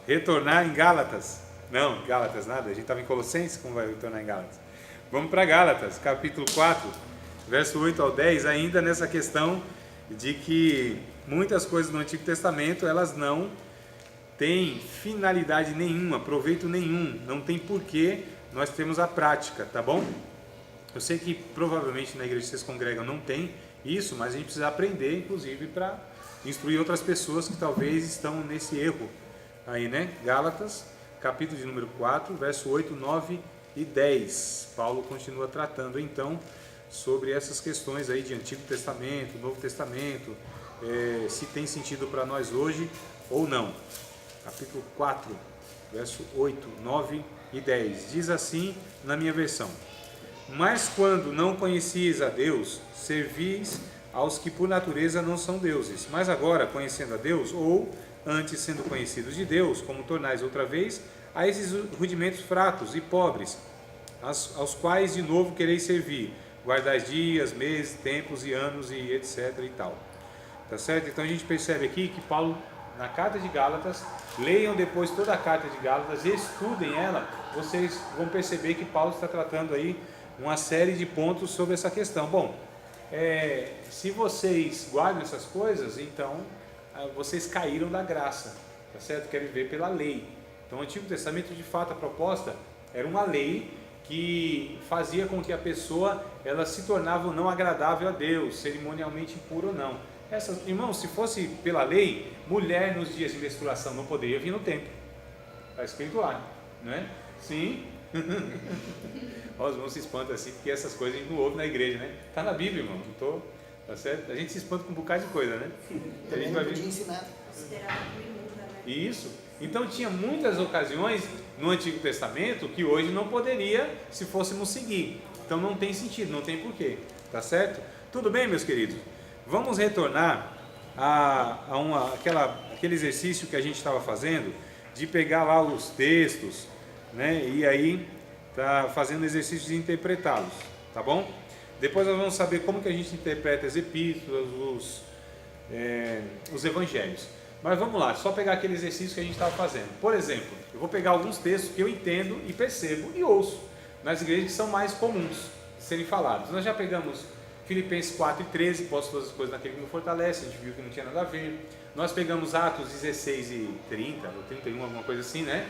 Retornar em Gálatas. Não, Gálatas nada, a gente estava em Colossenses, como vai retornar em Gálatas? Vamos para Gálatas, capítulo 4, verso 8 ao 10, ainda nessa questão de que muitas coisas no Antigo Testamento, elas não têm finalidade nenhuma, proveito nenhum, não tem porquê nós temos a prática, tá bom? Eu sei que provavelmente na igreja que vocês congregam não tem isso, mas a gente precisa aprender, inclusive, para instruir outras pessoas que talvez estão nesse erro aí, né? Gálatas, capítulo de número 4, verso 8, 9 e 10. Paulo continua tratando então sobre essas questões aí de Antigo Testamento, Novo Testamento, se tem sentido para nós hoje ou não. Capítulo 4, verso 8, 9 e 10. Diz assim na minha versão: mas quando não conhecias a Deus, servis aos que por natureza não são deuses. Mas agora, conhecendo a Deus, ou antes sendo conhecidos de Deus, como tornais outra vez, a esses rudimentos fracos e pobres, aos quais de novo quereis servir, guardais dias, meses, tempos e anos e etc e tal. Tá certo? Então a gente percebe aqui que Paulo, na carta de Gálatas, leiam depois toda a carta de Gálatas e estudem ela, vocês vão perceber que Paulo está tratando aí uma série de pontos sobre essa questão. Bom, se vocês guardam essas coisas, então vocês caíram da graça, tá certo? Querem viver pela lei. Então o Antigo Testamento, de fato, a proposta era uma lei que fazia com que a pessoa ela se tornava não agradável a Deus, cerimonialmente impura ou não. Irmãos, se fosse pela lei, mulher nos dias de menstruação não poderia vir no templo. Está escrito lá, não é? Sim. Os irmãos se espantam assim, porque essas coisas a gente não ouve na igreja, né? Está na Bíblia, irmão, não tô, tá certo? A gente se espanta com um bocado de coisa, né? A gente vai ver. Isso. Então tinha muitas ocasiões no Antigo Testamento que hoje não poderia, se fôssemos seguir. Então não tem sentido, não tem porquê, tá certo? Tudo bem, meus queridos? Vamos retornar aquele exercício que a gente estava fazendo, de pegar lá os textos, né? E aí tá fazendo exercício de interpretá-los, tá bom? Depois nós vamos saber como que a gente interpreta as epístolas, os evangelhos. Mas vamos lá, só pegar aquele exercício que a gente estava fazendo. Por exemplo, eu vou pegar alguns textos que eu entendo e percebo e ouço nas igrejas que são mais comuns de serem falados. Nós já pegamos Filipenses 4 e 13, posso todas as coisas naquele que me fortalece, a gente viu que não tinha nada a ver. Nós pegamos Atos 16 e 30, ou 31, alguma coisa assim, né?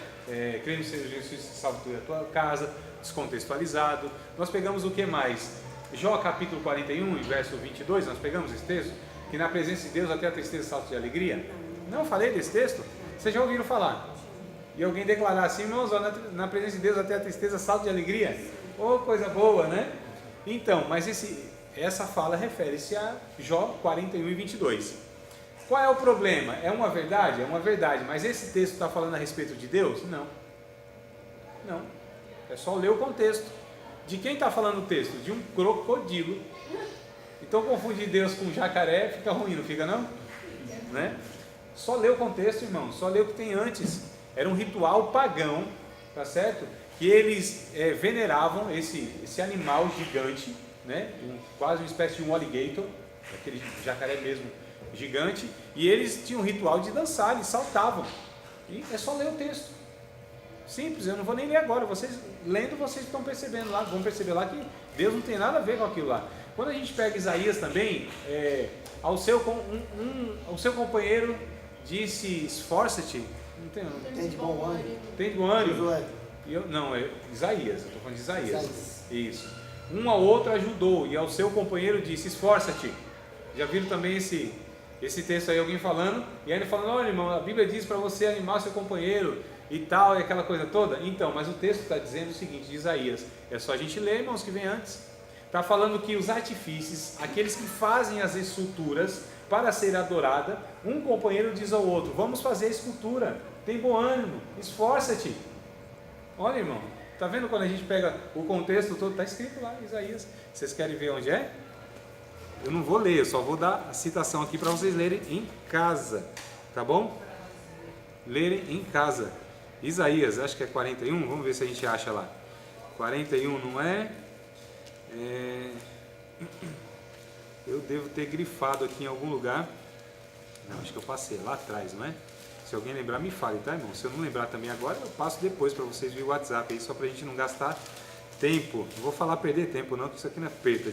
Crendo no Senhor Jesus, salvo tu e a tua casa, descontextualizado. Nós pegamos o que mais? Jó capítulo 41 e verso 22, nós pegamos esse texto, que na presença de Deus até a tristeza salto de alegria. Não falei desse texto? Vocês já ouviram falar? E alguém declarar assim, irmãos, na presença de Deus até a tristeza salto de alegria? Oh, coisa boa, né? Então, mas essa fala refere-se a Jó 41 e 22. Qual é o problema? É uma verdade? É uma verdade, mas esse texto está falando a respeito de Deus? Não. Não. É só ler o contexto. De quem está falando o texto? De um crocodilo. Então confundir Deus com jacaré fica ruim, não fica não? Né? Só ler o contexto, irmão. Só ler o que tem antes. Era um ritual pagão, tá certo? Que eles veneravam esse animal gigante, né? Quase uma espécie de um alligator, aquele jacaré mesmo gigante, e eles tinham um ritual de dançar, eles saltavam. E é só ler o texto. Simples, eu não vou nem ler agora. Vocês lendo, vocês estão percebendo lá, vão perceber lá que Deus não tem nada a ver com aquilo lá. Quando a gente pega Isaías também, o seu companheiro disse: esforça-te. Tem de bom ânimo. Tem de bom ânimo? Não, é Isaías, eu estou falando de Isaías. Isso. Um ao outro ajudou, e ao seu companheiro disse: esforça-te. Já viram também esse texto aí, alguém falando, e ainda falando: olha, irmão, a Bíblia diz para você animar seu companheiro e tal, e aquela coisa toda. Então, mas o texto está dizendo o seguinte, de Isaías, é só a gente ler, irmãos, que vem antes. Está falando que os artifícios, aqueles que fazem as esculturas para ser adorada, um companheiro diz ao outro: vamos fazer a escultura, tem bom ânimo, esforça-te. Olha, irmão, está vendo quando a gente pega o contexto todo? Está escrito lá, Isaías. Vocês querem ver onde é? Eu não vou ler, eu só vou dar a citação aqui para vocês lerem em casa, tá bom? Lerem em casa. Isaías, acho que é 41, vamos ver se a gente acha lá. 41 não é? Eu devo ter grifado aqui em algum lugar. Não, acho que eu passei lá atrás, não é? Se alguém lembrar, me fale, tá, irmão? Se eu não lembrar também agora, eu passo depois para vocês via WhatsApp aí, só para a gente não gastar tempo. Não vou falar perder tempo não, porque isso aqui não é perca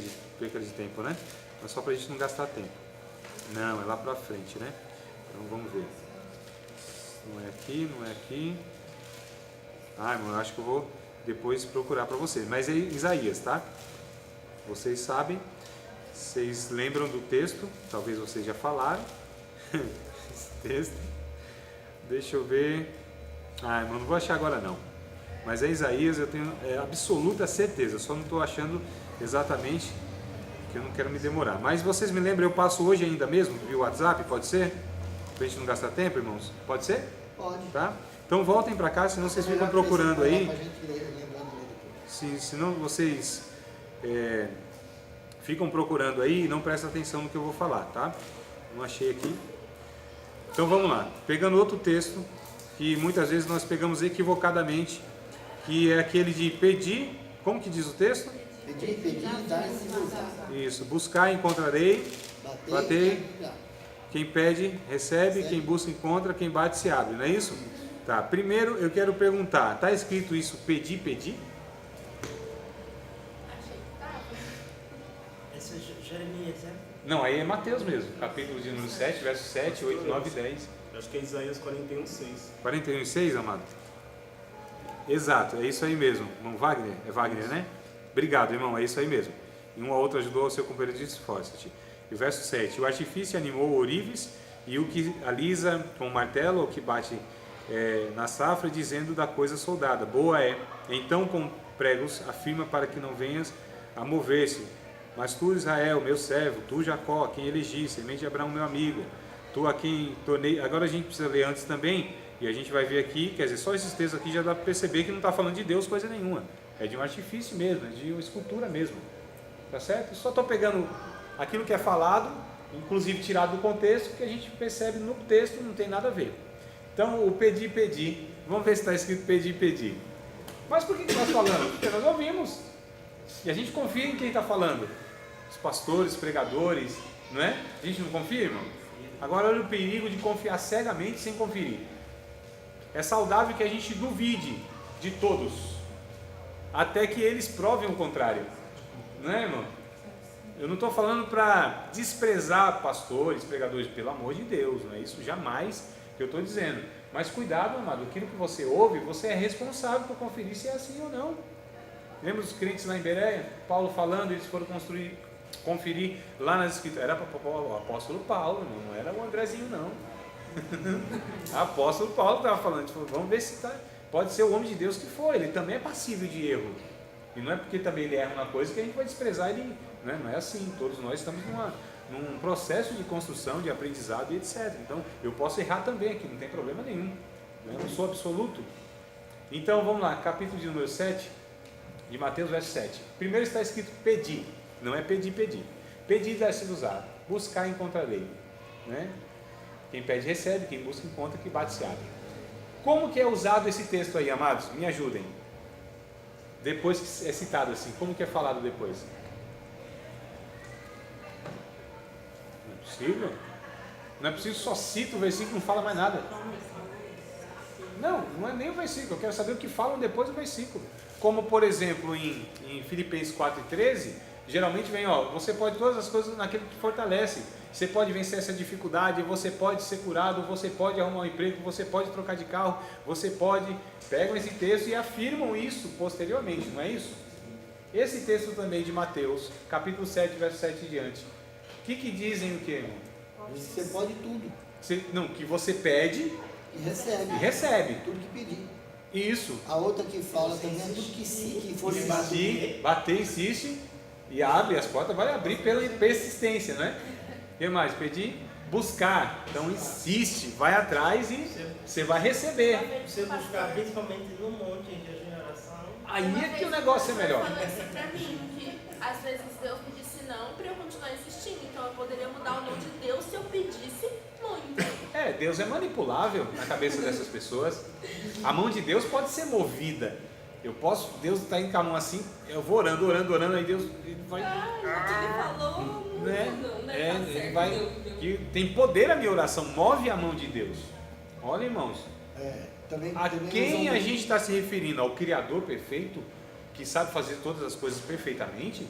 de tempo, né? Mas só para a gente não gastar tempo. Não, é lá para frente, né? Então vamos ver. Não é aqui, não é aqui. Ah, irmão, eu acho que eu vou depois procurar para vocês. Mas é Isaías, tá? Vocês sabem, vocês lembram do texto, talvez vocês já falaram. Esse texto. Deixa eu ver. Ah, irmão, não vou achar agora não. Mas é Isaías, eu tenho absoluta certeza. Só não estou achando exatamente, que eu não quero me demorar. Mas vocês me lembram, eu passo hoje ainda mesmo via WhatsApp, pode ser? Pra gente não gastar tempo, irmãos? Pode ser? Pode. Tá? Então voltem para cá, senão vocês ficam procurando aí. Sim. Senão vocês ficam procurando aí e não prestam atenção no que eu vou falar, tá? Não achei aqui. Então vamos lá. Pegando outro texto, que muitas vezes nós pegamos equivocadamente, que é aquele de pedir. Como que diz o texto? Pedir, dar-se buscar. Isso. Buscar, encontrarei. Bater. Quem pede, recebe. Quem busca, encontra. Quem bate, se abre. Não é isso? Tá. Primeiro eu quero perguntar. Está escrito isso, pedir, pedir? Esse é Jeremias, né? Não, aí é Mateus mesmo. Capítulo de número 7, versos 7, 8, 9 e 10. Acho que é Isaías 41:6. 41:6, amado? Exato, é isso aí mesmo. Irmão Wagner? É Wagner, né? Obrigado, irmão, é isso aí mesmo. E um ou outro ajudou o seu companheiro de esforço-te. E o verso 7. O artifício animou o ourives, e o que alisa com o martelo, ou que bate na safra, dizendo da coisa soldada. Boa é. Então com pregos afirma para que não venhas a mover-se. Mas tu, Israel, meu servo, tu, Jacó, quem elegi, semente de Abraão, meu amigo, tu a quem tornei. Agora a gente precisa ler antes também, e a gente vai ver aqui, quer dizer, só esses textos aqui já dá para perceber que não está falando de Deus coisa nenhuma, é de um artifício mesmo, é de uma escultura mesmo, tá certo? Só estou pegando aquilo que é falado, inclusive tirado do contexto, que a gente percebe no texto não tem nada a ver. Então, o pedir, pedir, vamos ver se está escrito pedir, pedir. Mas por que nós falamos? Porque nós ouvimos, e a gente confia em quem está falando. Os pastores, pregadores, não é? A gente não confia, irmão? Agora olha o perigo de confiar cegamente sem conferir. É saudável que a gente duvide de todos, até que eles provem o contrário, não é, irmão? Eu não estou falando para desprezar pastores, pregadores, pelo amor de Deus, não é isso jamais que eu estou dizendo. Mas cuidado, amado, aquilo que você ouve, você é responsável por conferir se é assim ou não. Lembra dos crentes lá em Bereia? Paulo falando, eles foram conferir lá nas escrituras. Era para o apóstolo Paulo, não era o Andrezinho não. Apóstolo Paulo estava falando, vamos ver se pode ser o homem de Deus que foi, ele também é passível de erro. E não é porque também ele erra uma coisa que a gente vai desprezar ele, né? Não é assim, todos nós estamos num processo de construção, de aprendizado e etc. Então eu posso errar também aqui, não tem problema nenhum, né? Eu não sou absoluto. Então vamos lá, capítulo de número 7 de Mateus, verso 7. Primeiro está escrito pedir, não é pedir, pedir. Pedir deve ser usado, buscar encontrarei, né? Quem pede recebe, quem busca encontra, quem bate se abre. Como que é usado esse texto aí, amados? Me ajudem. Depois que é citado assim, como que é falado depois? Não é possível? Não é possível, só cita o versículo e não fala mais nada. Não, não é nem o versículo, eu quero saber o que falam depois do versículo. Como por exemplo em Filipenses 4:13, geralmente vem, você pode todas as coisas naquele que fortalece. Você pode vencer essa dificuldade, você pode ser curado, você pode arrumar um emprego, você pode trocar de carro, você pode... Pegam esse texto e afirmam isso posteriormente, não é isso? Esse texto também de Mateus, capítulo 7, verso 7 em diante. O que dizem o que, irmão? Você pode tudo. Que você pede e recebe. E recebe. Tudo que pedir. Isso. A outra que fala também é tudo que for bater, insiste e abre as portas, vai abrir pela persistência, não é? O que mais? Pedir, buscar. Então insiste, vai atrás e você vai receber. Você buscar principalmente no monte de regeneração. Aí é que o negócio é melhor. Falou assim pra mim, que às vezes Deus me disse não pra eu continuar insistindo. Então eu poderia mudar o nome de Deus se eu pedisse muito. Deus é manipulável na cabeça dessas pessoas. A mão de Deus pode ser movida. Deus está indo com a mão assim, eu vou orando, aí Deus ele vai. Ele falou, Ele vai. Tem poder a minha oração, move a mão de Deus. Olha, irmãos, Também, a também quem usam- a gente está se referindo? Ao Criador perfeito, que sabe fazer todas as coisas perfeitamente?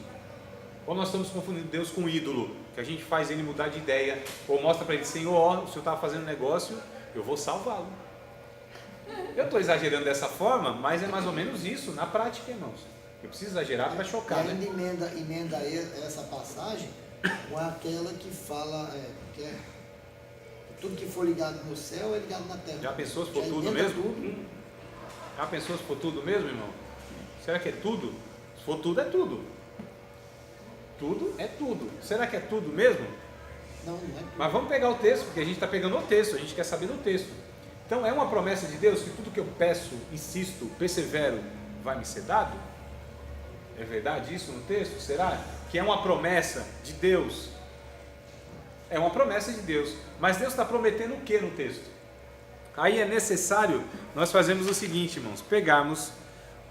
Ou nós estamos confundindo Deus com um ídolo, que a gente faz ele mudar de ideia, ou mostra para ele, Senhor, ó, o Senhor estava fazendo negócio, eu vou salvá-lo. Eu estou exagerando dessa forma, mas é mais ou menos isso, na prática, irmãos. Eu preciso exagerar para chocar, E ainda né? emenda essa passagem com aquela que fala que tudo que for ligado no céu é ligado na terra. Já pensou se for Já tudo emenda mesmo? tudo. Já pensou se for tudo mesmo, irmão? Será que é tudo? Se for tudo, é tudo. Tudo é tudo. Será que é tudo mesmo? Não, não é tudo. Mas vamos pegar o texto, porque a gente está pegando o texto, a gente quer saber do texto. Então é uma promessa de Deus que tudo que eu peço, insisto, persevero, vai me ser dado? É verdade isso no texto? Será que é uma promessa de Deus? É uma promessa de Deus, mas Deus está prometendo o que no texto? Aí é necessário nós fazermos o seguinte, irmãos, pegarmos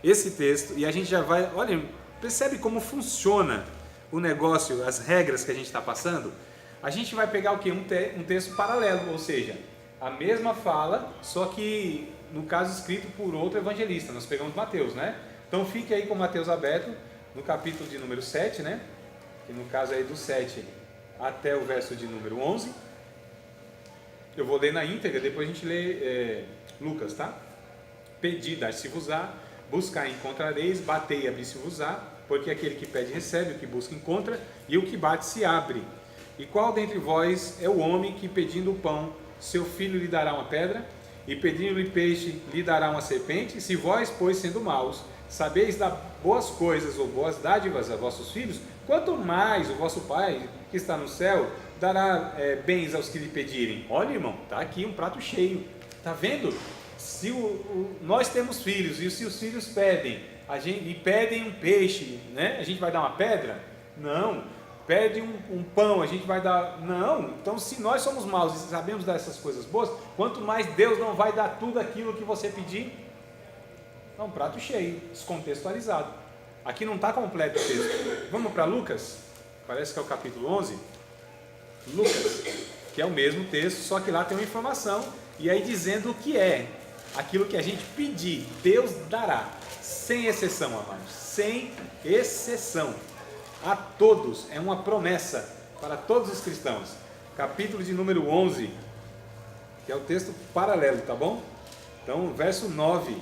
esse texto e a gente já vai, olha, percebe como funciona o negócio, as regras que a gente está passando? A gente vai pegar o que? Um texto paralelo, ou seja, a mesma fala, só que no caso escrito por outro evangelista. Nós pegamos Mateus, né? Então fique aí com Mateus aberto no capítulo de número 7, né? Que no caso aí do 7 até o verso de número 11. Eu vou ler na íntegra, depois a gente lê Lucas, tá? Pedi, dar-se-vos-á, buscar, encontrareis, batei, abrir-se-vos-á, porque aquele que pede recebe, o que busca encontra, e o que bate se abre. E qual dentre vós é o homem que, pedindo o pão, seu filho lhe dará uma pedra? E pedindo-lhe peixe, lhe dará uma serpente? Se vós, pois, sendo maus, sabeis dar boas coisas ou boas dádivas a vossos filhos, quanto mais o vosso Pai, que está no céu, dará bens aos que lhe pedirem. Olha, irmão, está aqui um prato cheio. Está vendo? Se nós temos filhos, e se os filhos pedem, e pedem um peixe, né? A gente vai dar uma pedra? Não. Pede um pão, a gente vai dar... Não. Então, se nós somos maus e sabemos dar essas coisas boas, quanto mais Deus não vai dar tudo aquilo que você pedir? É um prato cheio, descontextualizado. Aqui não está completo o texto. Vamos para Lucas? Parece que é o capítulo 11. Lucas, que é o mesmo texto, só que lá tem uma informação, e aí dizendo o que é aquilo que a gente pedir, Deus dará, sem exceção, amados, sem exceção, a todos, é uma promessa para todos os cristãos. Capítulo de número 11, que é o texto paralelo, tá bom? Então, verso 9,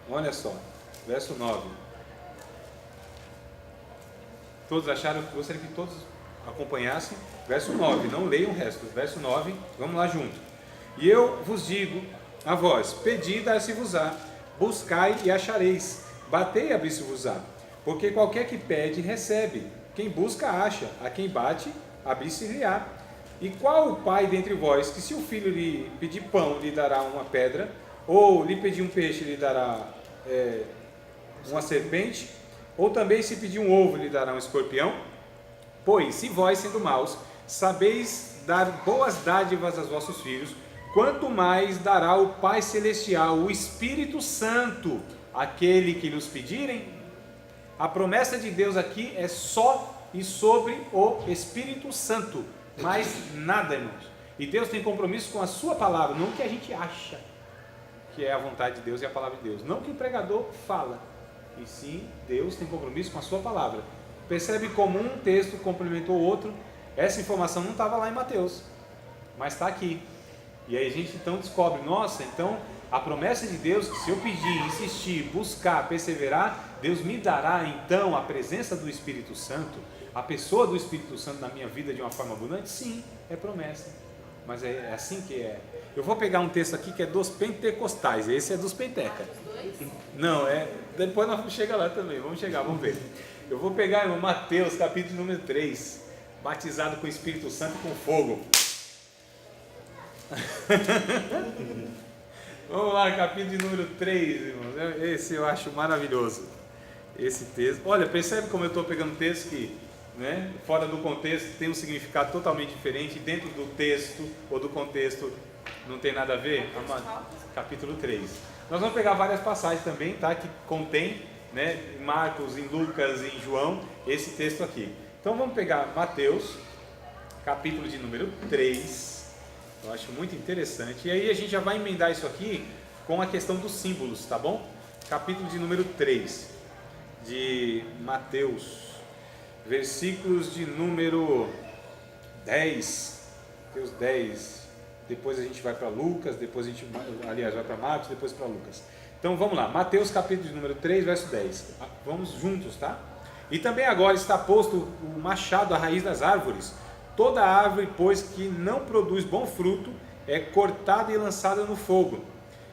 olha só, verso 9. Todos acharam? Gostaria que todos acompanhassem. Verso 9, não leiam o resto. Verso 9, vamos lá junto. E eu vos digo a vós: pedi, dar-se-vos-á, buscai e achareis, batei e abrir-se-vos-á. Porque qualquer que pede, recebe, quem busca, acha, a quem bate, abrir-se-lhe-á. E qual o pai dentre vós, que se o filho lhe pedir pão, lhe dará uma pedra, ou lhe pedir um peixe, lhe dará uma serpente? Ou também se pedir um ovo, lhe dará um escorpião? Pois, se vós, sendo maus, sabeis dar boas dádivas aos vossos filhos, quanto mais dará o Pai Celestial, o Espírito Santo, àquele que lhes pedirem? A promessa de Deus aqui é só e sobre o Espírito Santo, mais nada, irmãos. E Deus tem compromisso com a sua palavra, não o que a gente acha que é a vontade de Deus e a palavra de Deus, não o que o pregador fala, e sim, Deus tem compromisso com a sua palavra. Percebe como um texto complementou o outro? Essa informação não estava lá em Mateus, mas está aqui. E aí a gente então descobre, nossa, então a promessa de Deus, que se eu pedir, insistir, buscar, perseverar, Deus me dará então a presença do Espírito Santo, a pessoa do Espírito Santo na minha vida de uma forma abundante? Sim, é promessa. Mas é assim que é. Eu vou pegar um texto aqui que é dos pentecostais, esse é dos penteca. Não, depois nós vamos chegar lá também, vamos ver. Eu vou pegar, irmão, Mateus, capítulo número 3, batizado com o Espírito Santo e com fogo. Vamos lá, capítulo número 3, irmãos. Esse eu acho maravilhoso, esse texto. Olha, percebe como eu estou pegando texto que, né, fora do contexto tem um significado totalmente diferente, dentro do texto ou do contexto não tem nada a ver? Capítulo 3. Nós vamos pegar várias passagens também, tá, que contém, né, em Marcos, em Lucas, em João, esse texto aqui. Então vamos pegar Mateus, capítulo de número 3, Eu acho muito interessante. E aí a gente já vai emendar isso aqui com a questão dos símbolos, tá bom? Capítulo de número 3 de Mateus, versículos de número 10, Mateus 10, depois a gente vai para Lucas, depois a gente, aliás, vai para Marcos, depois para Lucas. Então vamos lá, Mateus capítulo de número 3, verso 10. Vamos juntos, tá? E também agora está posto o machado à raiz das árvores. Toda árvore, pois, que não produz bom fruto, é cortada e lançada no fogo.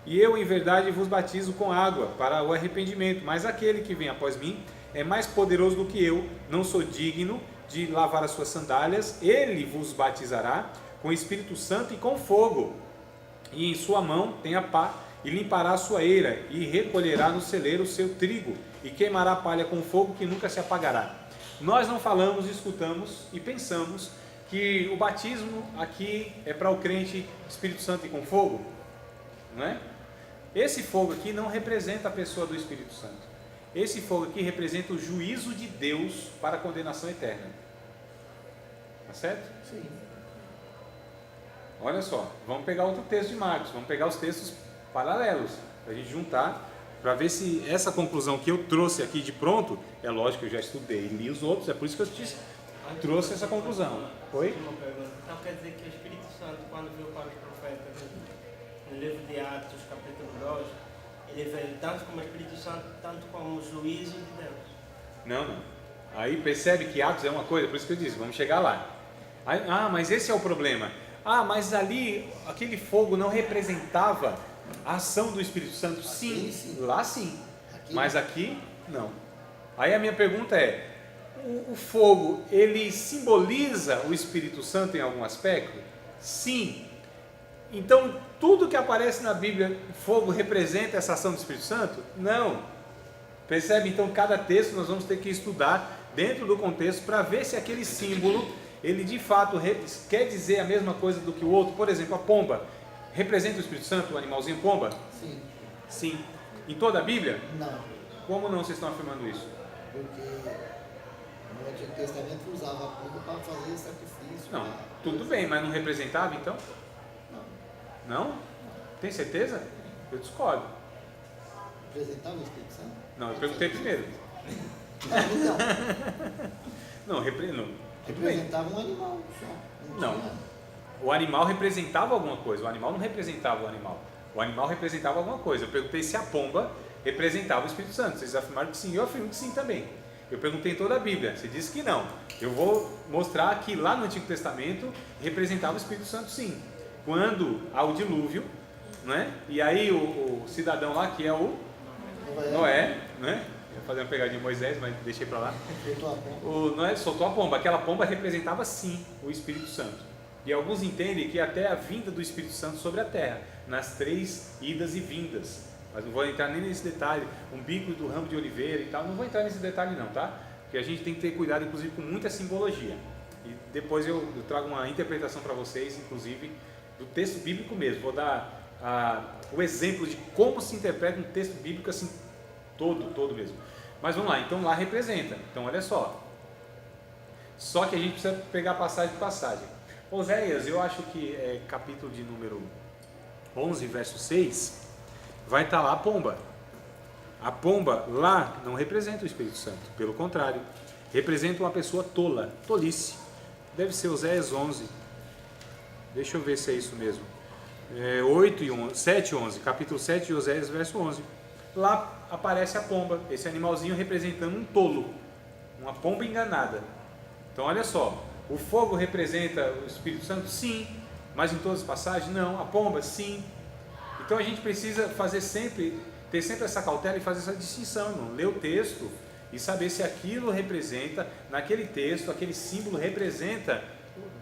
E eu, em verdade, vos batizo com água para o arrependimento, mas aquele que vem após mim é mais poderoso do que eu, não sou digno de lavar as suas sandálias, ele vos batizará com Espírito Santo e com fogo, e em sua mão tem a pá, e limpará a sua eira, e recolherá no celeiro o seu trigo, e queimará a palha com fogo que nunca se apagará. Nós não falamos, escutamos e pensamos que o batismo aqui é para o crente Espírito Santo e com fogo, não é? Esse fogo aqui não representa a pessoa do Espírito Santo. Esse fogo aqui representa o juízo de Deus para a condenação eterna. Tá certo? Sim. Olha só, vamos pegar outro texto de Marcos, vamos pegar os textos paralelos, para a gente juntar, para ver se essa conclusão que eu trouxe aqui de pronto, é lógico que eu já estudei e li os outros, é por isso que eu te trouxe essa conclusão. Oi? Uma pergunta. Então quer dizer que o Espírito Santo, quando veio para os profetas, no livro de Atos, capítulo 2, ele veio tanto como Espírito Santo, tanto como o juízo de Deus. Não. Aí percebe que Atos é uma coisa, por isso que eu disse, vamos chegar lá. Aí, mas esse é o problema. Mas ali, aquele fogo não representava a ação do Espírito Santo? Sim, lá sim. Mas aqui, não. Aí a minha pergunta é, o fogo, ele simboliza o Espírito Santo em algum aspecto? Sim. Então, tudo que aparece na Bíblia, fogo representa essa ação do Espírito Santo? Não. Percebe? Então, cada texto nós vamos ter que estudar dentro do contexto para ver se aquele símbolo, ele de fato quer dizer a mesma coisa do que o outro. Por exemplo, a pomba, representa o Espírito Santo, o animalzinho pomba? Sim. Sim. Em toda a Bíblia? Não. Como não vocês estão afirmando isso? Porque no Antigo Testamento usava a pomba para fazer sacrifício. Não, tudo bem, mas não representava então? Não. Não? Tem certeza? Eu discordo. Representava o Espírito Santo? Não, eu perguntei primeiro. Então, Não, tudo bem. representava um animal só. Não. tinha- O animal representava alguma coisa, o animal não representava o animal. O animal representava alguma coisa. Eu perguntei se a pomba representava o Espírito Santo. Vocês afirmaram que sim, eu afirmo que sim também. Eu perguntei em toda a Bíblia, você disse que não. Eu vou mostrar que lá no Antigo Testamento representava o Espírito Santo sim. Quando há o dilúvio, né? E aí o cidadão lá, que é o Noé, né? Eu ia fazer uma pegadinha de Moisés, mas deixei para lá. Soltou a pomba. O Noé soltou a pomba. Aquela pomba representava sim o Espírito Santo. E alguns entendem que até a vinda do Espírito Santo sobre a terra, nas 3 idas e vindas. Mas não vou entrar nem nesse detalhe, um bico do ramo de oliveira e tal, não vou entrar nesse detalhe não, tá? Porque a gente tem que ter cuidado, inclusive, com muita simbologia. E depois eu trago uma interpretação para vocês, inclusive, do texto bíblico mesmo. Vou dar o exemplo de como se interpreta um texto bíblico assim, todo mesmo. Mas vamos lá, então lá representa. Então olha só. Só que a gente precisa pegar passagem por passagem. Oséias, eu acho que é capítulo de número 11, verso 6, vai estar lá a pomba. A pomba lá não representa o Espírito Santo, pelo contrário, representa uma pessoa tola, tolice. Deve ser Oséias 11. Deixa eu ver se é isso mesmo. 8 e 11, 7 e 11, capítulo 7 de Oséias, verso 11. Lá aparece a pomba, esse animalzinho representando um tolo, uma pomba enganada. Então olha só, o fogo representa o Espírito Santo? Sim. Mas em todas as passagens? Não. A pomba? Sim. Então a gente precisa ter sempre essa cautela e fazer essa distinção, irmão. Ler o texto e saber se aquilo representa, naquele texto, aquele símbolo representa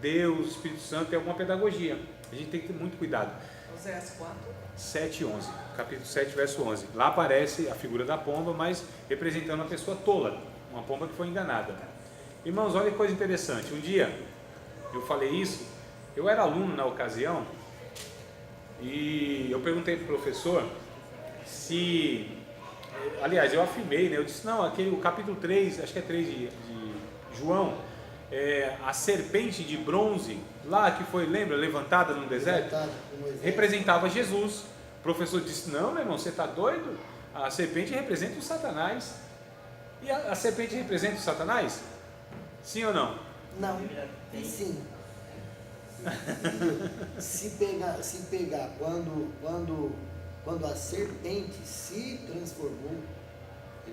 Deus, o Espírito Santo, tem alguma pedagogia. A gente tem que ter muito cuidado. Oséias 4. 7 e 11, capítulo 7, verso 11. Lá aparece a figura da pomba, mas representando uma pessoa tola, uma pomba que foi enganada. Irmãos, olha que coisa interessante. Um dia eu falei isso, eu era aluno na ocasião e eu perguntei para o professor se, aliás, eu afirmei, né? Eu disse, não, o capítulo 3, acho que é 3 de João, a serpente de bronze, lá que foi, lembra, levantada no deserto, representava Jesus. O professor disse, não, meu irmão, você está doido? A serpente representa o Satanás. E a serpente representa o Satanás? Sim ou não? Não, e sim. Se pegar quando a serpente se transformou,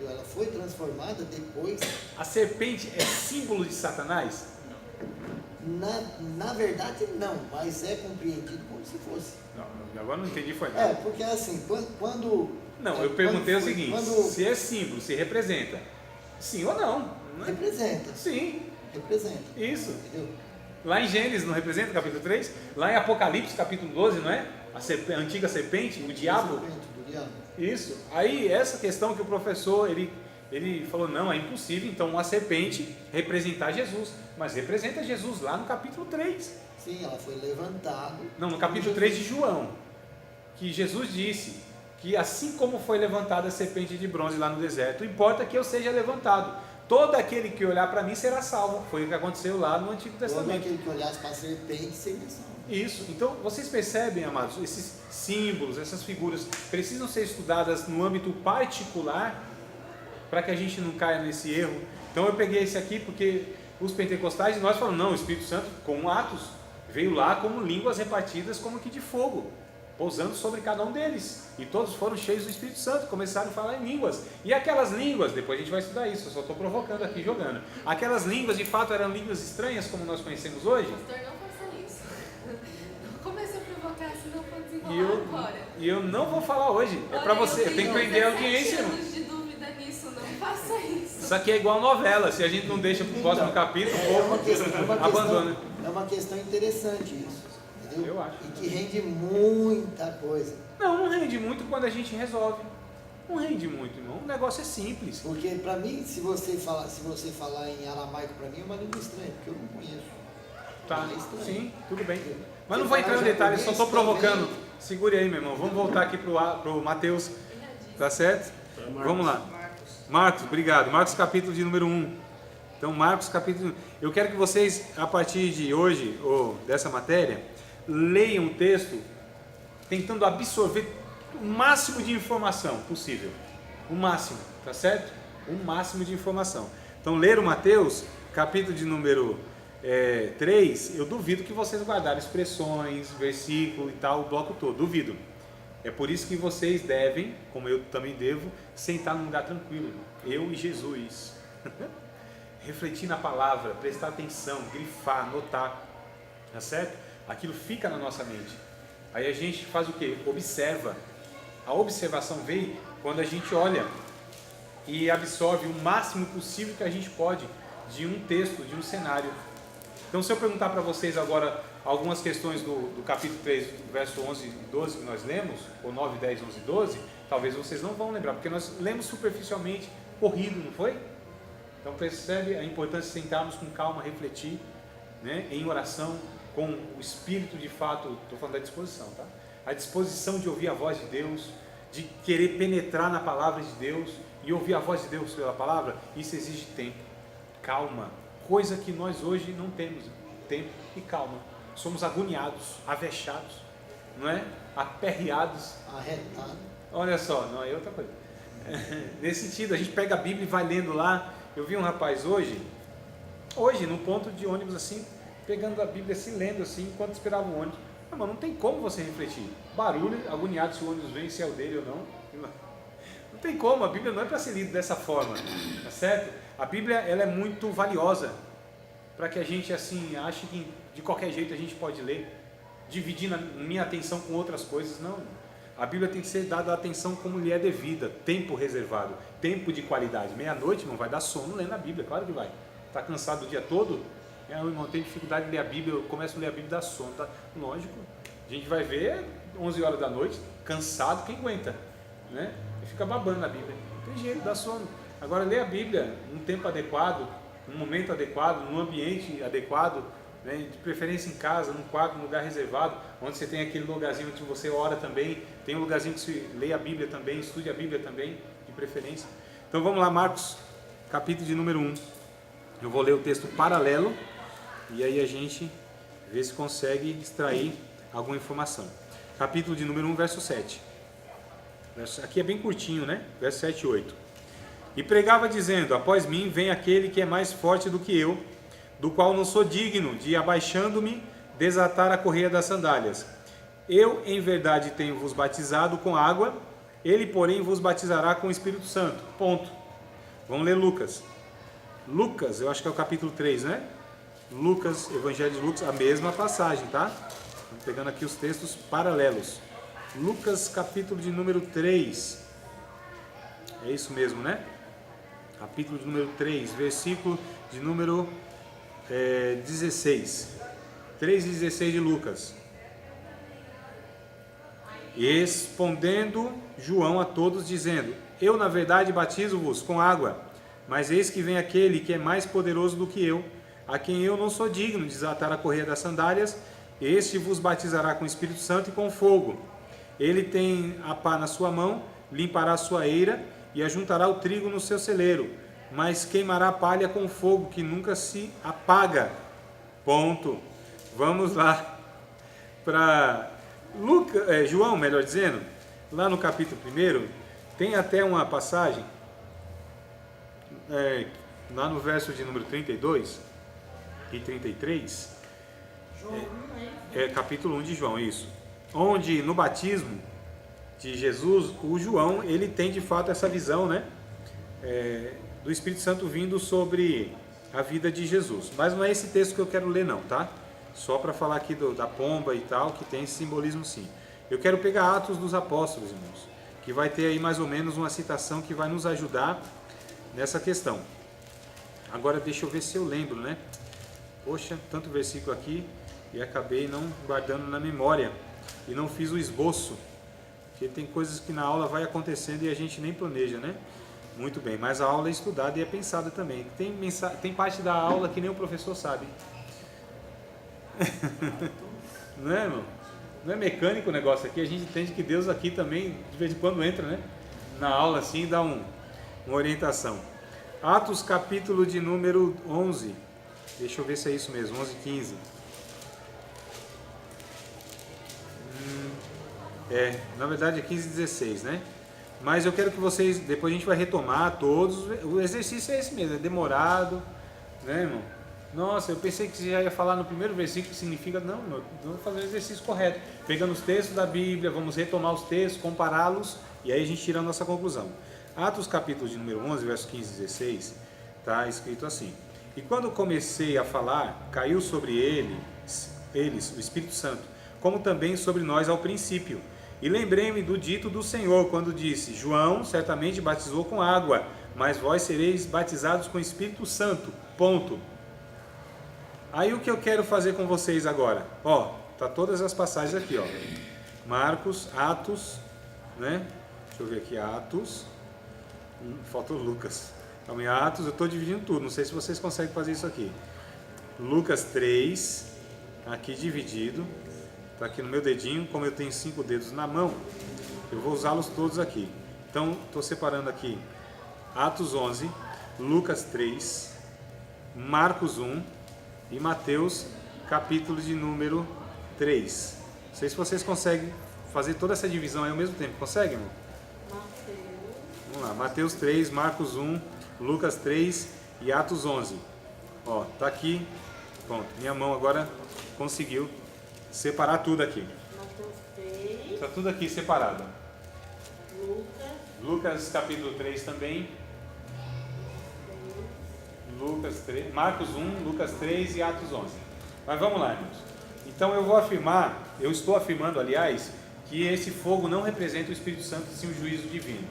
ela foi transformada depois. A serpente é símbolo de Satanás? Na verdade não, mas é compreendido como se fosse. Não, agora não entendi, foi nada. Porque assim, quando não, eu perguntei o seguinte, quando se é símbolo, se representa, sim ou não? representa. Sim. Representa. Isso. Entendeu? Lá em Gênesis não representa, capítulo 3? Lá em Apocalipse, capítulo 12, não é? A antiga serpente, o diabo. Do diabo. Isso. Aí, essa questão que o professor, ele falou, não, é impossível, então, uma serpente representar Jesus. Mas representa Jesus lá no capítulo 3. Sim, ela foi levantada. Não, no capítulo 3 de João. Que Jesus disse que assim como foi levantada a serpente de bronze lá no deserto, importa que eu seja levantado. Todo aquele que olhar para mim será salvo. Foi o que aconteceu lá no Antigo Testamento. Todo aquele que olhasse para a serpente seria salvo. Isso. Então, vocês percebem, amados, esses símbolos, essas figuras precisam ser estudadas no âmbito particular para que a gente não caia nesse erro. Então, eu peguei esse aqui porque os pentecostais, nós falamos, não, o Espírito Santo, como Atos, veio lá como línguas repartidas como que de fogo, pousando sobre cada um deles, e todos foram cheios do Espírito Santo, começaram a falar em línguas, e aquelas línguas, depois a gente vai estudar isso, eu só estou provocando aqui, jogando, aquelas línguas de fato eram línguas estranhas como nós conhecemos hoje? Pastor, não faça isso. Não comece a provocar, senão pode desenrolar agora. E eu não vou falar hoje, é para você, eu tenho que prender a audiência, irmão. De dúvida nisso, não faça isso. Isso aqui é igual novela, se a gente não deixa para o próximo capítulo, o povo abandona. É uma questão interessante isso, entendeu? Eu acho. E que rende muita coisa. Não rende muito quando a gente resolve. Não rende muito, irmão. O negócio é simples. Porque para mim, se você falar em aramaico, para mim é uma língua estranha, porque eu não conheço. Tá, É estranho. sim, tudo bem. Mas Você não vou entrar em fala detalhes, só estou japonês provocando. também. Segure aí, meu irmão. Vamos voltar aqui pro Mateus. Tá certo? Vamos lá. Marcos, obrigado. Marcos capítulo de número 1. Então, Marcos capítulo 1. Eu quero que vocês, a partir de hoje, ou dessa matéria, leiam o texto tentando absorver o máximo de informação possível. O máximo, tá certo? O máximo de informação. Então, ler o Mateus, capítulo de número 3, eu duvido que vocês guardaram expressões, versículo e tal, o bloco todo. Duvido. É por isso que vocês devem, como eu também devo, sentar num lugar tranquilo. Eu e Jesus. Refletir na palavra, prestar atenção, grifar, anotar. Tá certo? Aquilo fica na nossa mente. Aí a gente faz o quê? Observa. A observação vem quando a gente olha e absorve o máximo possível que a gente pode de um texto, de um cenário. Então, se eu perguntar para vocês agora algumas questões do capítulo 3, verso 11 e 12 que nós lemos, ou 9, 10, 11 e 12, talvez vocês não vão lembrar, porque nós lemos superficialmente, corrido, não foi? Então, percebe a importância de sentarmos com calma, refletir, né, em oração, com o Espírito de fato, estou falando da disposição, tá? A disposição de ouvir a voz de Deus, de querer penetrar na palavra de Deus e ouvir a voz de Deus pela palavra, isso exige tempo, calma, coisa que nós hoje não temos, tempo e calma. Somos agoniados, avexados, não é? Aperreados. Arretado. Olha só, não é outra coisa. Nesse sentido, a gente pega a Bíblia e vai lendo lá. Eu vi um rapaz hoje, no ponto de ônibus assim, pegando a Bíblia assim, lendo assim, enquanto esperava o ônibus. Mas não tem como você refletir. Barulho, agoniado se o ônibus vem, se é o dele ou não. Não tem como, a Bíblia não é para ser lida dessa forma, tá certo? A Bíblia, ela é muito valiosa para que a gente assim ache que de qualquer jeito a gente pode ler, dividir minha atenção com outras coisas. Não, a Bíblia tem que ser dada a atenção como lhe é devida, tempo reservado, tempo de qualidade. Meia-noite, irmão, vai dar sono lendo a Bíblia, claro que vai. Está cansado o dia todo? Irmão, tem dificuldade de ler a Bíblia, eu começo a ler a Bíblia e dá sono, tá? Lógico, a gente vai ver 11 horas da noite, cansado, quem aguenta, né? E fica babando na Bíblia, não tem jeito, dá sono. Agora, ler a Bíblia num tempo adequado, num momento adequado, num ambiente adequado, né? De preferência em casa, num quarto, num lugar reservado, onde você tem aquele lugarzinho onde você ora também, tem um lugarzinho que você lê a Bíblia também, estude a Bíblia também, de preferência. Então vamos lá, Marcos, capítulo de número 1. Eu vou ler o texto paralelo e aí a gente vê se consegue extrair alguma informação. Capítulo de número 1, verso 7. Aqui é bem curtinho, né? Verso 7 e 8. E pregava dizendo: após mim vem aquele que é mais forte do que eu, do qual não sou digno de, abaixando-me, desatar a correia das sandálias. Eu, em verdade, tenho vos batizado com água, ele, porém, vos batizará com o Espírito Santo. Ponto. Vamos ler Lucas. Lucas, eu acho que é o capítulo 3, né? Lucas, Evangelho de Lucas, a mesma passagem, tá? Estamos pegando aqui os textos paralelos. Lucas, capítulo de número 3. É isso mesmo, né? Capítulo de número 3, versículo de número 16. 3 e 16 de Lucas. Respondendo João a todos, dizendo: eu, na verdade, batizo-vos com água, mas eis que vem aquele que é mais poderoso do que eu, a quem eu não sou digno de desatar a correia das sandálias. Este vos batizará com o Espírito Santo e com fogo. Ele tem a pá na sua mão, limpará a sua eira e ajuntará o trigo no seu celeiro, mas queimará a palha com fogo que nunca se apaga. Ponto. Vamos lá para João, melhor dizendo, lá no capítulo 1, tem até uma passagem, lá no verso de número 32 e 33, capítulo 1 de João, isso, onde no batismo de Jesus, o João, ele tem de fato essa visão, né, do Espírito Santo vindo sobre a vida de Jesus. Mas não é esse texto que eu quero ler não, tá? Só para falar aqui da pomba e tal, que tem esse simbolismo sim. Eu quero pegar Atos dos Apóstolos, irmãos, que vai ter aí mais ou menos uma citação que vai nos ajudar nessa questão. Agora deixa eu ver se eu lembro, né? Poxa, tanto versículo aqui e acabei não guardando na memória e não fiz o esboço, porque tem coisas que na aula vai acontecendo e a gente nem planeja, né? Muito bem, mas a aula é estudada e é pensada também. Tem parte da aula que nem o professor sabe. Não é, irmão? Não é mecânico o negócio aqui, a gente entende que Deus aqui também de vez em quando entra, né? Na aula assim, dá uma orientação. Atos capítulo de número 11, deixa eu ver se é isso mesmo, 11 e 15. Na verdade é 15 e 16, né? Mas eu quero que vocês, depois a gente vai retomar todos, o exercício é esse mesmo, é demorado, né, irmão? Nossa, eu pensei que você já ia falar no primeiro versículo que significa, não, vamos fazer o exercício correto. Pegando os textos da Bíblia, vamos retomar os textos, compará-los, e aí a gente tira a nossa conclusão. Atos capítulo de número 11, verso 15 e 16, está escrito assim: e quando comecei a falar, caiu sobre eles o Espírito Santo, como também sobre nós ao princípio. E lembrei-me do dito do Senhor, quando disse: João certamente batizou com água, mas vós sereis batizados com o Espírito Santo. Ponto. Aí o que eu quero fazer com vocês agora? Ó, tá todas as passagens aqui, ó. Marcos, Atos, né? Deixa eu ver aqui, Atos. Faltou Lucas. Então, em Atos, eu estou dividindo tudo. Não sei se vocês conseguem fazer isso aqui. Lucas 3, aqui dividido. Está aqui no meu dedinho. Como eu tenho 5 dedos na mão, eu vou usá-los todos aqui. Então, estou separando aqui Atos 11, Lucas 3, Marcos 1 e Mateus, capítulo de número 3. Não sei se vocês conseguem fazer toda essa divisão aí ao mesmo tempo. Conseguem, irmão? Vamos lá, Mateus 3, Marcos 1, Lucas 3 e Atos 11. Ó, tá aqui. Pronto, minha mão agora conseguiu separar tudo aqui. Mateus 3. Tá tudo aqui separado. Lucas. Lucas capítulo 3 também. Lucas 3, Marcos 1, Lucas 3 e Atos 11. Mas vamos lá, irmãos. Então eu estou afirmando, aliás, que esse fogo não representa o Espírito Santo, sim o juízo divino.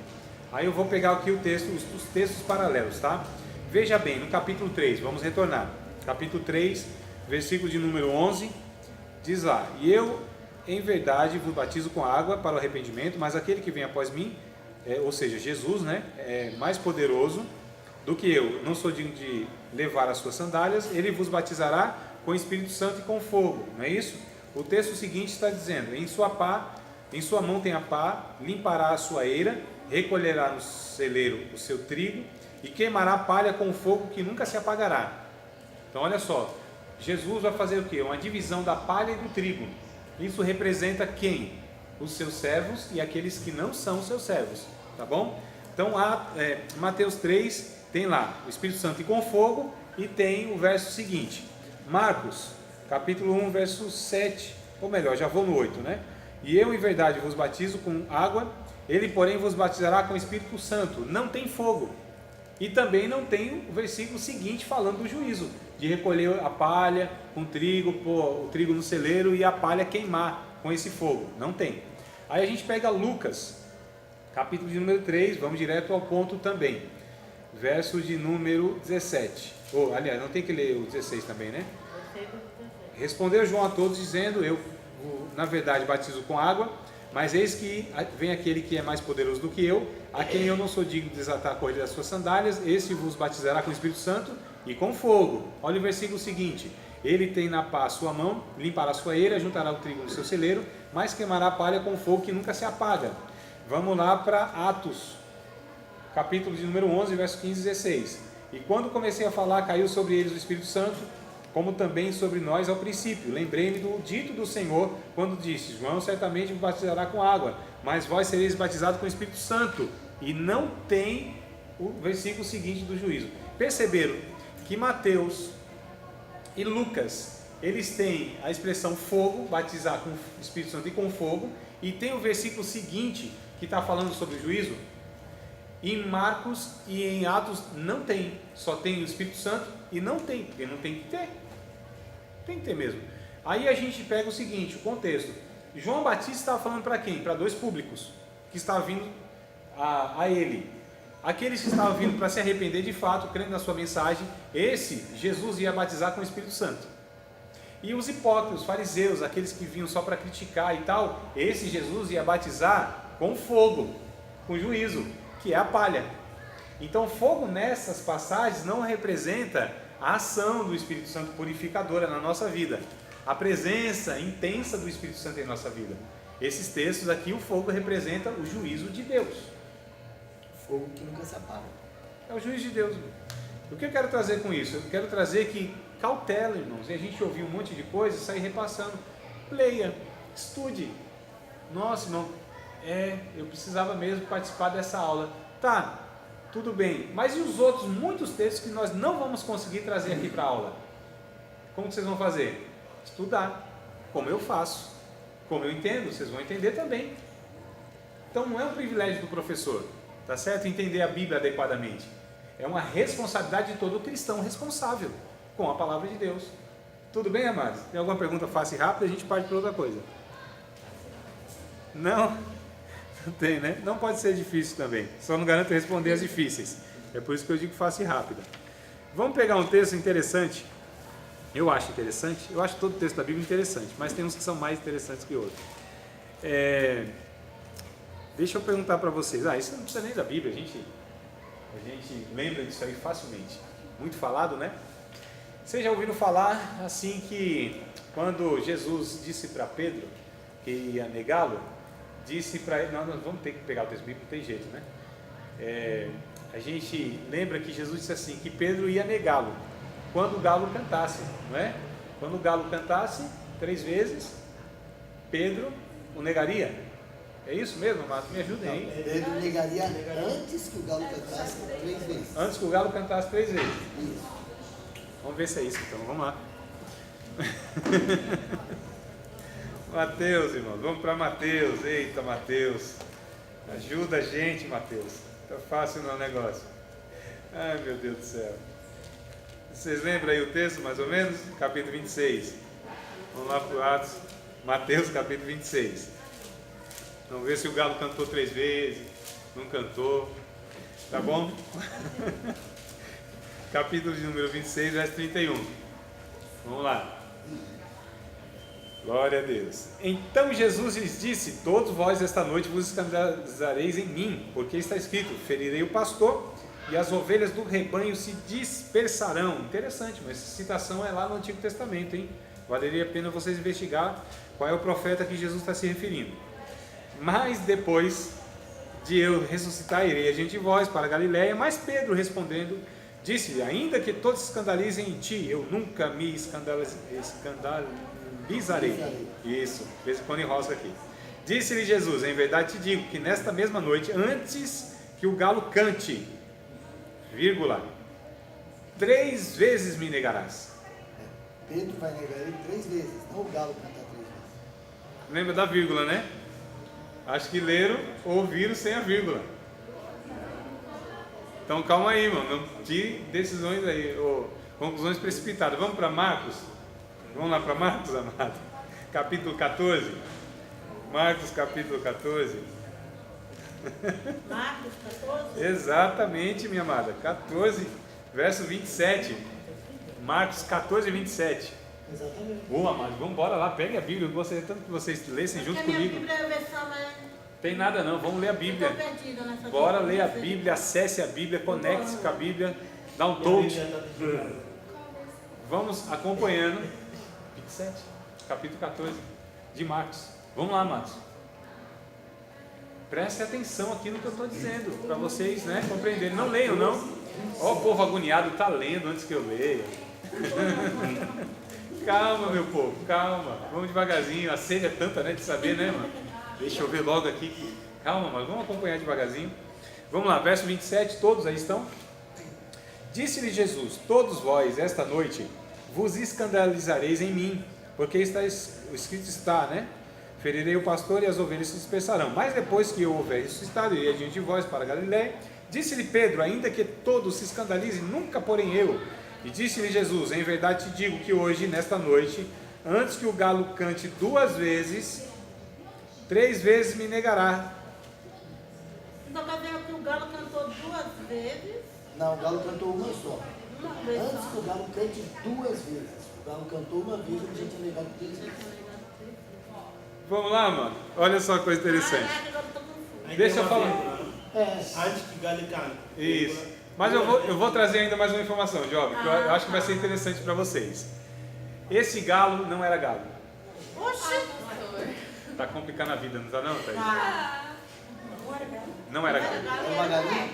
Aí eu vou pegar aqui os textos paralelos, tá? Veja bem, no capítulo 3, vamos retornar. Capítulo 3, versículo de número 11, diz lá: e eu, em verdade, vos batizo com água para o arrependimento, mas aquele que vem após mim, ou seja, Jesus, né, é mais poderoso do que eu, não sou digno de levar as suas sandálias, ele vos batizará com o Espírito Santo e com fogo, não é isso? O texto seguinte está dizendo: em sua mão tem a pá, limpará a sua eira, recolherá no celeiro o seu trigo, e queimará a palha com fogo que nunca se apagará. Então olha só, Jesus vai fazer o quê? Uma divisão da palha e do trigo. Isso representa quem? Os seus servos e aqueles que não são seus servos, tá bom? Então Mateus 3 tem lá o Espírito Santo e com fogo, e tem o verso seguinte, Marcos capítulo 1 verso 7, ou melhor, já vou no 8, né? E eu em verdade vos batizo com água, ele porém vos batizará com o Espírito Santo. Não tem fogo. E também não tem o versículo seguinte falando do juízo, de recolher a palha com trigo, pôr o trigo no celeiro e a palha queimar com esse fogo. Não tem. Aí a gente pega Lucas, capítulo de número 3, vamos direto ao ponto também. Verso de número 17. Aliás, não tem que ler o 16 também, né? Respondeu João a todos dizendo, eu na verdade batizo com água, mas eis que vem aquele que é mais poderoso do que eu, a quem eu não sou digno de desatar a correia das suas sandálias, esse vos batizará com o Espírito Santo e com fogo. Olha o versículo seguinte, ele tem na pá a sua mão, limpará a sua eira, juntará o trigo no seu celeiro, mas queimará a palha com fogo que nunca se apaga. Vamos lá para Atos, capítulo de número 11, verso 15 e 16. E quando comecei a falar, caiu sobre eles o Espírito Santo, como também sobre nós ao princípio. Lembrei-me do dito do Senhor, quando disse, João certamente vos batizará com água, mas vós sereis batizados com o Espírito Santo. E não tem o versículo seguinte do juízo. Perceberam que Mateus e Lucas, eles têm a expressão fogo, batizar com o Espírito Santo e com fogo, e tem o versículo seguinte, que está falando sobre o juízo. Em Marcos e em Atos não tem, só tem o Espírito Santo e não tem, porque não tem que ter. Tem que ter mesmo. Aí a gente pega o seguinte, o contexto. João Batista estava falando para quem? Para dois públicos que estavam vindo a ele. Aqueles que estavam vindo para se arrepender de fato, crendo na sua mensagem, esse Jesus ia batizar com o Espírito Santo. E os hipócritas, os fariseus, aqueles que vinham só para criticar e tal, esse Jesus ia batizar com fogo, com juízo, que é a palha. Então fogo nessas passagens não representa a ação do Espírito Santo purificadora na nossa vida, a presença intensa do Espírito Santo em nossa vida. Esses textos aqui, o fogo representa o juízo de Deus. Fogo que nunca se apaga. É o juízo de Deus. O que eu quero trazer com isso? Eu quero trazer que cautela, irmãos, e a gente ouviu um monte de coisa e sair repassando. Leia, estude. Nossa, irmão, eu precisava mesmo participar dessa aula. Tá, tudo bem, mas e os outros muitos textos que nós não vamos conseguir trazer aqui para a aula? Como vocês vão fazer? Estudar, como eu faço, como eu entendo, vocês vão entender também. Então não é um privilégio do professor, tá certo? Entender a Bíblia adequadamente. É uma responsabilidade de todo cristão responsável com a palavra de Deus. Tudo bem, amados? Tem alguma pergunta fácil e rápida? A gente parte para outra coisa. Não? Não tem, né? Não pode ser difícil também. Só não garanto responder as difíceis. É por isso que eu digo fácil e rápida. Vamos pegar um texto interessante. Eu acho interessante. Eu acho todo texto da Bíblia interessante, mas tem uns que são mais interessantes que outros. Deixa eu perguntar para vocês. Isso não precisa nem da Bíblia. A gente lembra disso aí facilmente. Muito falado, né? Vocês já ouviram falar assim que quando Jesus disse para Pedro que ia negá-lo, disse para ele, nós vamos ter que pegar o texto bíblico, não tem jeito, né? A gente lembra que Jesus disse assim, que Pedro ia negá-lo quando o galo cantasse, não é? Quando o galo cantasse 3 vezes, Pedro o negaria. É isso mesmo, Marcos? Me ajudem aí. Pedro negaria antes que o galo cantasse 3 vezes. Antes que o galo cantasse 3 vezes. Isso. Vamos ver se é isso então, vamos lá. Mateus, irmãos, vamos para Mateus. Eita, Mateus, ajuda a gente, Mateus. Tá fácil não o negócio. Ai, meu Deus do céu. Vocês lembram aí o texto, mais ou menos? Capítulo 26. Vamos lá para o Atos. Mateus, capítulo 26. Vamos ver se o galo cantou 3 vezes. Não cantou. Tá bom? Capítulo de número 26, verso 31. Vamos lá. Glória a Deus. Então Jesus lhes disse, todos vós esta noite vos escandalizareis em mim, porque está escrito, ferirei o pastor e as ovelhas do rebanho se dispersarão. Interessante, mas essa citação é lá no Antigo Testamento, hein? Valeria a pena vocês investigar qual é o profeta que Jesus está se referindo. Mas depois de eu ressuscitar, irei adiante de vós para a Galiléia. Mas Pedro respondendo, disse-lhe, ainda que todos se escandalizem em ti, eu nunca me escandalizarei. Isso, de vez em quando enrosca aqui. Disse-lhe Jesus, em verdade te digo, que nesta mesma noite, antes que o galo cante, vírgula, 3 vezes me negarás. Pedro vai negar ele 3 vezes, não o galo cantar 3 vezes. Lembra da vírgula, né? Acho que leram ou ouviram sem a vírgula. Então calma aí, mano. Não tire decisões aí, ou conclusões precipitadas. Vamos para Marcos? Vamos lá para Marcos, amado? Capítulo 14. Marcos, capítulo 14. Marcos 14? Exatamente, minha amada. 14, verso 27. Marcos 14, 27. Exatamente. Ô, amado, vamos embora lá. Pegue a Bíblia. Eu gostaria tanto que vocês lessem junto Porque a minha comigo. Bíblia é a versão mais... Tem nada não, vamos ler a Bíblia. Estou perdida nessa Bora Bíblia. ler a Bíblia, acesse a Bíblia, conecte-se com a Bíblia, dá um touch. Vamos acompanhando. 27, capítulo 14 de Marcos. Vamos lá, Marcos. Preste atenção aqui no que eu estou dizendo, para vocês, né, compreenderem. Não leiam, não. Ó, o povo agoniado está lendo antes que eu leia. Calma, meu povo, calma. Vamos devagarzinho. A sede é tanta, né, de saber, né, mano? Deixa eu ver logo aqui. Calma, mas vamos acompanhar devagarzinho. Vamos lá, verso 27, todos aí estão? Disse-lhe Jesus, todos vós, esta noite, vos escandalizareis em mim, porque o escrito está, né? Ferirei o pastor e as ovelhas se dispersarão. Mas depois que eu houver ressuscitado, irei adiante de vós para a Galiléia. Disse-lhe Pedro, ainda que todos se escandalizem, nunca porém eu. E disse-lhe Jesus, em verdade te digo que hoje, nesta noite, antes que o galo cante 2 vezes, 3 vezes me negará. Então quer dizer que o galo cantou 2 vezes, Não, o galo cantou uma só. uma vez Antes que só. o galo cante 2 vezes. O galo cantou uma vez, ele já tinha negado 3 vezes. Vamos lá, mano. Olha só a coisa interessante. Caraca, agora eu tô confuso. Aí Deixa tem eu uma falar. vírgula, né? É. Antes que Galo cante. Isso. Mas eu vou trazer ainda mais uma informação, Job, que eu acho que vai ser interessante para vocês. Esse galo não era galo. Oxi! Tá complicando a vida, não tá não, Thaís? Ah, Não era galo. Era uma galinha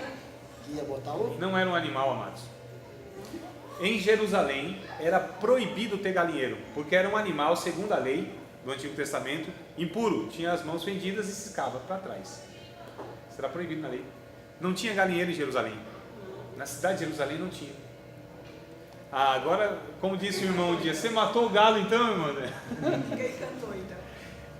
que ia botar ovo? Não era um animal, amados. Em Jerusalém era proibido ter galinheiro, porque era um animal, segundo a lei do Antigo Testamento, impuro, tinha as mãos fendidas e se ficava para trás. Isso era proibido na lei. Não tinha galinheiro em Jerusalém. Na cidade de Jerusalém não tinha. Agora, como disse o irmão um dia, você matou o galo então, irmão? Quem cantou então?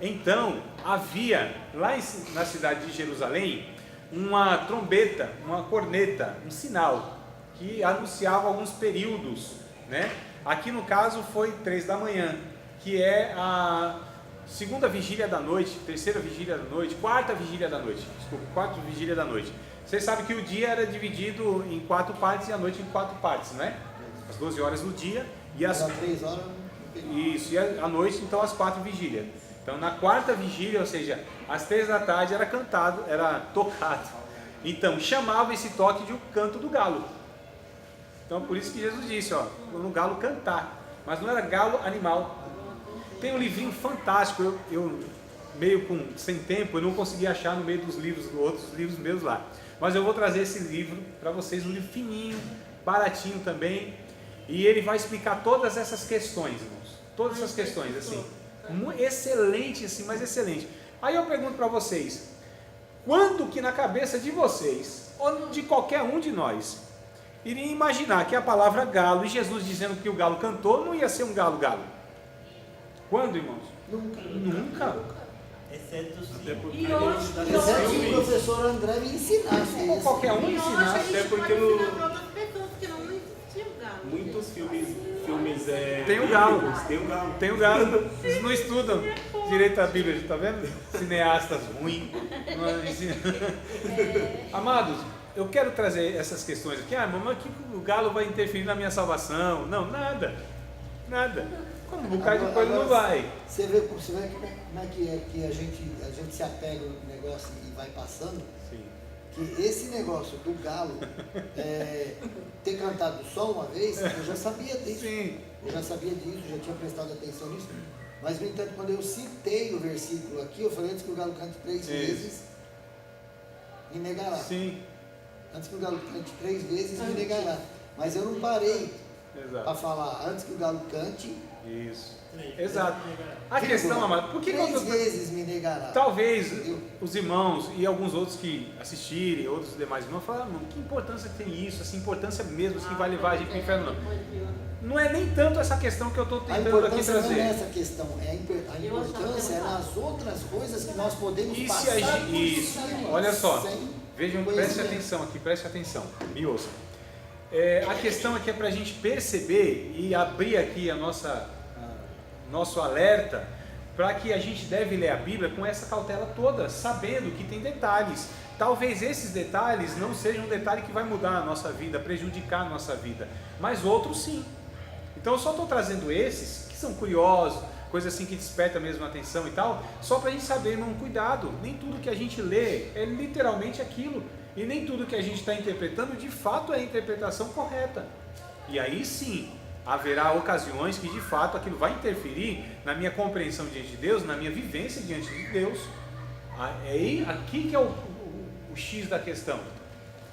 Então, havia lá na cidade de Jerusalém uma trombeta, uma corneta, um sinal que anunciava alguns períodos, né? Aqui no caso foi 3 da manhã, que é a segunda vigília da noite, terceira vigília da noite, quarta vigília da noite, desculpa, quarta vigília da noite. Vocês sabem que o dia era dividido em 4 partes e a noite em 4 partes, né? As 12 horas do dia e as... Era 3 horas. Isso, e a noite então as 4 vigílias. Então na quarta vigília, ou seja, às 3 da tarde era cantado, era tocado. Então chamava esse toque de o canto do galo. Então por isso que Jesus disse, ó, quando o galo cantar, mas não era galo animal. Tem um livrinho fantástico, eu meio sem tempo, eu não consegui achar no meio dos livros, outros livros meus lá. Mas eu vou trazer esse livro para vocês, um livro fininho, baratinho também, e ele vai explicar todas essas questões, irmãos. Todas essas questões, assim. Excelente, assim, mas excelente. Aí eu pergunto para vocês, quando que na cabeça de vocês, ou de qualquer um de nós, iria imaginar que a palavra galo, e Jesus dizendo que o galo cantou, não ia ser um galo-galo? Quando, irmãos? Nunca. Exceto se... Até porque E hoje, Exceto se o professor André me ensinasse Ou isso. qualquer um e hoje a ensinasse. gente até porque pode no- ensinar para outras pessoas que não existia o galo. muitos filmes Tem o galo. Tem o galo. Tem o galo. Vocês não estudam direito a Bíblia, tá vendo? Cineastas ruins. Amados, eu quero trazer essas questões aqui. Ah, mamãe, que o galo vai interferir na minha salvação? Não, nada. Nada. Como um bocado de coisa não vai. Você vê como é que a gente se apega no negócio e vai passando? Sim. Que esse negócio do galo ter cantado só uma vez, eu já sabia disso. Sim. Eu já sabia disso, já tinha prestado atenção nisso. Mas, no entanto, quando eu citei o versículo aqui, eu falei antes que o galo cante 3 vezes, me negará. Sim, Antes que o galo cante 3 vezes, me negará. Mas eu não parei para exato. falar antes que o galo cante, Isso. Exato. A questão, amado, por que 3 quando vezes me negará. talvez Entendeu? os irmãos e alguns outros que assistirem, outros demais irmãos, falam, mano, que importância tem isso? Essa importância mesmo, assim, vai levar a gente para o inferno, não. Não é nem tanto essa questão que eu estou A tentando aqui importância não é trazer. essa questão, a importância é nas outras coisas que nós podemos E se passar a gente, por isso, cima, olha só, sem vejam, preste conhecimento. atenção aqui, preste atenção, me ouçam. A questão aqui é para a gente perceber e abrir aqui nosso alerta para que a gente deve ler a Bíblia com essa cautela toda, sabendo que tem detalhes. Talvez esses detalhes não sejam um detalhe que vai mudar a nossa vida, prejudicar a nossa vida, mas outros sim. Então eu só estou trazendo esses que são curiosos, coisas assim que despertam mesmo a atenção e tal, só para a gente saber, irmão, cuidado, nem tudo que a gente lê é literalmente aquilo, e nem tudo que a gente está interpretando de fato é a interpretação correta. E aí sim, haverá ocasiões que de fato aquilo vai interferir na minha compreensão diante de Deus, na minha vivência diante de Deus. É aqui que é o X da questão,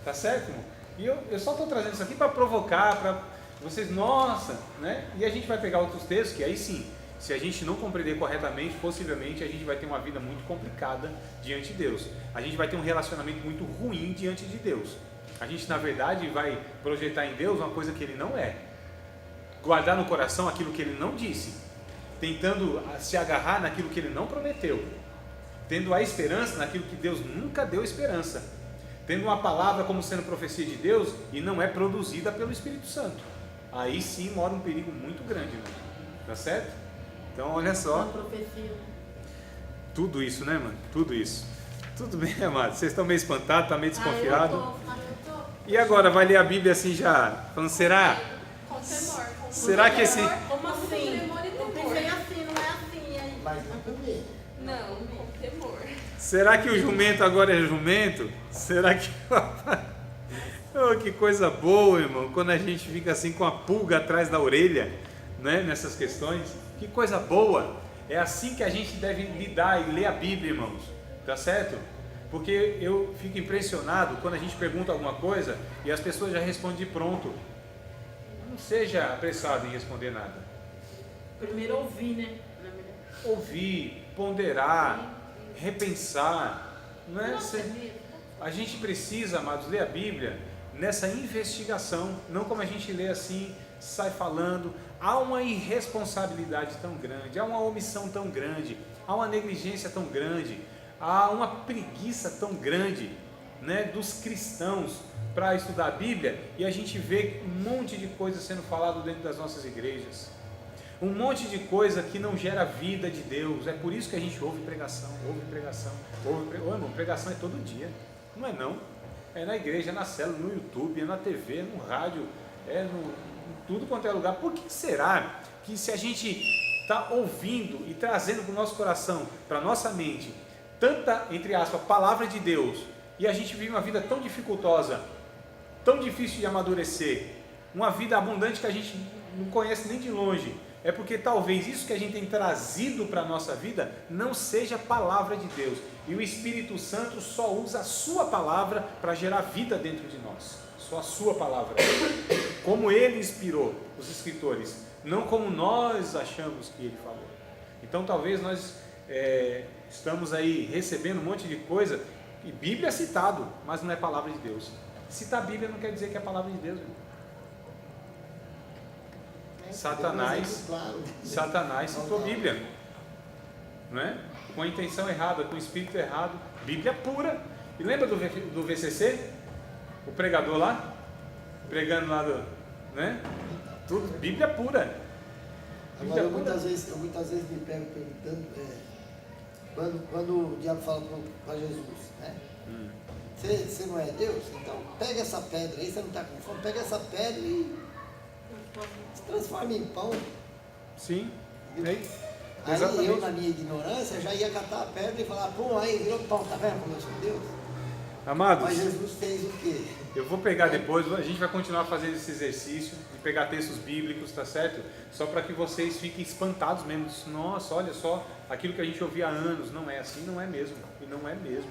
tá certo, irmão? E eu só estou trazendo isso aqui para provocar, para vocês, nossa, né? E a gente vai pegar outros textos que aí sim, se a gente não compreender corretamente, possivelmente a gente vai ter uma vida muito complicada diante de Deus. A gente vai ter um relacionamento muito ruim diante de Deus. A gente, na verdade, vai projetar em Deus uma coisa que Ele não é. Guardar no coração aquilo que Ele não disse. Tentando se agarrar naquilo que Ele não prometeu. Tendo a esperança naquilo que Deus nunca deu esperança. Tendo uma palavra como sendo profecia de Deus e não é produzida pelo Espírito Santo. Aí sim mora um perigo muito grande, né? Tá certo? Então olha só. Tudo isso, né, mano? Tudo isso. Tudo bem, amado? Vocês estão meio espantados, estão meio desconfiados? Eu tô. E agora, vai ler a Bíblia assim já? Falando, será? Com temor. Será que esse... Como assim? Tremor e Eu temor. pensei assim, não é assim aí. Mas não também. Não, com temor. Será que o jumento agora é jumento? Será que... Oh, que coisa boa, irmão, quando a gente fica assim com a pulga atrás da orelha, né, nessas questões. Que coisa boa. É assim que a gente deve lidar e ler a Bíblia, irmãos. Tá certo? Porque eu fico impressionado quando a gente pergunta alguma coisa e as pessoas já respondem de pronto. Não seja apressado em responder nada. Primeiro ouvir, né? Ouvir, ponderar, repensar. Não é? A gente precisa, amados, ler a Bíblia nessa investigação, não como a gente lê assim, sai falando. Há uma irresponsabilidade tão grande, há uma omissão tão grande, há uma negligência tão grande, há uma preguiça tão grande, né, dos cristãos para estudar a Bíblia, e a gente vê um monte de coisa sendo falado dentro das nossas igrejas, um monte de coisa que não gera vida de Deus. É por isso que a gente ouve pregação. Ô, irmão, pregação é todo dia, não é não? É na igreja, é na célula, no YouTube, é na TV, no rádio, é no tudo quanto é lugar. Por que será que se a gente está ouvindo e trazendo para o nosso coração, para a nossa mente, tanta, entre aspas, palavra de Deus, e a gente vive uma vida tão dificultosa, tão difícil de amadurecer, uma vida abundante que a gente não conhece nem de longe, é porque talvez isso que a gente tem trazido para a nossa vida não seja a palavra de Deus, e o Espírito Santo só usa a sua palavra para gerar vida dentro de nós, só a sua palavra, como Ele inspirou os escritores, não como nós achamos que Ele falou. Então talvez nós estamos aí recebendo um monte de coisa, e Bíblia é citado, mas não é palavra de Deus. Citar a Bíblia não quer dizer que é a palavra de Deus, irmão. Satanás citou a Bíblia, não é? Com a intenção errada, com o espírito errado. Bíblia pura. E lembra do VCC? O pregador lá? Pregando lá né? Tudo, Bíblia pura. Agora eu muitas vezes me pego perguntando, quando o diabo fala para Jesus, né? Você não é Deus? Então pega essa pedra aí, você não está com fome, pega essa pedra e se transforma em pão. Sim. Aí eu, na minha ignorância, já ia catar a pedra e falar, pô, aí virou pão, tá vendo como eu sou Deus? Amados, mas Jesus fez o quê? Eu vou pegar depois, a gente vai continuar fazendo esse exercício de pegar textos bíblicos, tá certo? Só para que vocês fiquem espantados mesmo. Nossa, olha só, aquilo que a gente ouvia há anos, não é assim, não é mesmo. E não é mesmo.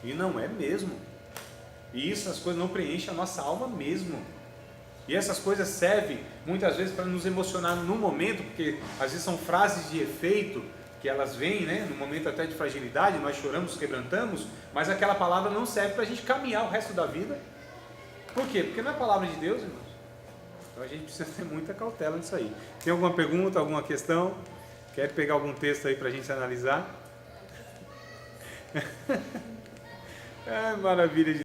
E não é mesmo. E essas coisas não preenchem a nossa alma mesmo. E essas coisas servem muitas vezes para nos emocionar no momento, porque às vezes são frases de efeito que elas vêm, né, no momento até de fragilidade, nós choramos, quebrantamos, mas aquela palavra não serve para a gente caminhar o resto da vida. Por quê? Porque não é a palavra de Deus, irmãos. Então a gente precisa ter muita cautela nisso aí. Tem alguma pergunta, alguma questão? Quer pegar algum texto aí para a gente analisar? É maravilha de